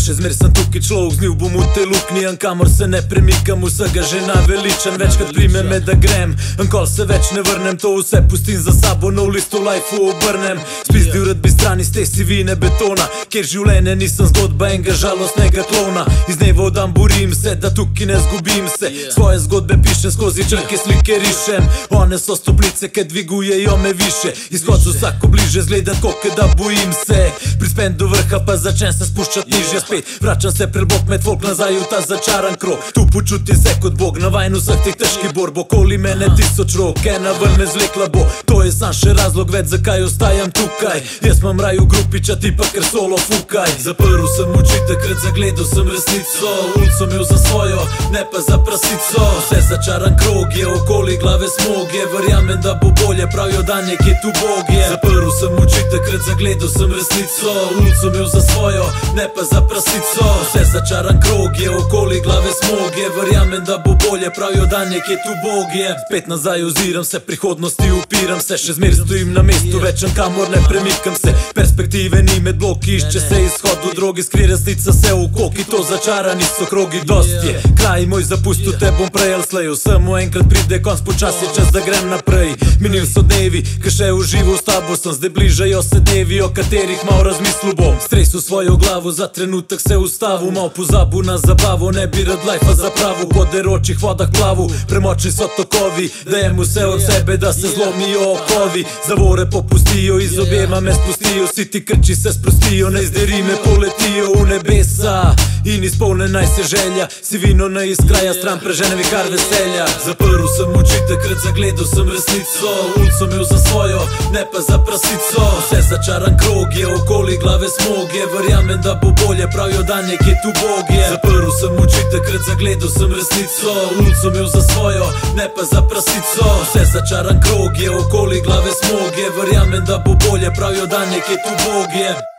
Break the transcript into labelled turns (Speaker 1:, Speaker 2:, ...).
Speaker 1: še zmer sem tukaj človek, z njim bom v te luknji, kamor se ne premikam, vsega že naveličan. Večkrat prime me, da grem, kol se več ne vrnem, to vse pustim za sabo, nov list v lifeu obrnem. Spizdil rad bi strani z te sivine betona, kjer življenje nisem zgodba enega žalostnega klona. Iz dneva v dan borim se, da tukaj ne zgubim se, svoje zgodbe pišem, skozi črke slike rišem. One so stoplice, ke dvigujejo me više, izhod z vsako bliže, zgledam koke da bojim se. Prispem do vrha pa začnem se spuščat nižje spet, vračam se prelbok med folk nazaj v ta začaran krog. Tu počutim se kot Bog, navajen vseh teh težkih borb, okoli mene tisoč rok, ena ven me zvlekla bo. To je sam še razlog več, zakaj ostajam tukaj. Jaz imam raj v grupiča, ti pa ker solo fukaj. Zaprl sem oči, takrat zagledal sem resnico, ulico imel za svojo, ne pa za prasico. Vse začaran krog je, okoli glave smog je, verjamem da bo bolje, pravijo da nekje tu Bog je. Zaprl sem oči, takrat zagledal sem resnico, ulico imel za svojo, ne pa za prasico. Vse začaran krog je, okoli glave smog je, verjamem da bo bolje, pravijo da nekje tu Bog je. Spet nazaj oziram se, prihodnosti upiram se, še zmer stojim na mestu, večem kamor ne premikam se. Perspektive ni med bloki, išče se izhod v drogi, skri resnica se v koki, to začarani so krogi. Dost je, kraj moj zapustil, te bom prej ali slej, samo enkrat pride konc, počasi čas da grem naprej. Minil so dnevi, ke še užival s tabo sem, zdaj bližajo se dnevi, o katerih mal razmislil bom. Stres v svojo glavo, za trenutek se ustavil, mal pozabil na zabavo, ne bi rad lajfa zapravil, po deročih vodah plavil, premočni so tokovi, dajem vse od sebe, da se zlomijo okovi. Zavore popustijo, iz objema me spustijo, si ti krči se sprostijo, ne izderi me poletijo v nebesa in izpolnena se želja, si vino na iz kraja, stran prežene vikar veselja. Zaprl sem oči, takrat zagledal sem resnico, ulico imel za svojo, ne pa za prasico. Vse začaran krog je, okoli glave smog je, verjamem da bo bolje, pravijo da nekje tu Bog je. Zaprl sem oči, takrat zagledal sem resnico, ulico imel za svojo, ne pa za prasico. Vse začaran krog je, okoli glave smog je, verjamem da bo bolje, pravijo da nekje tu Bog je.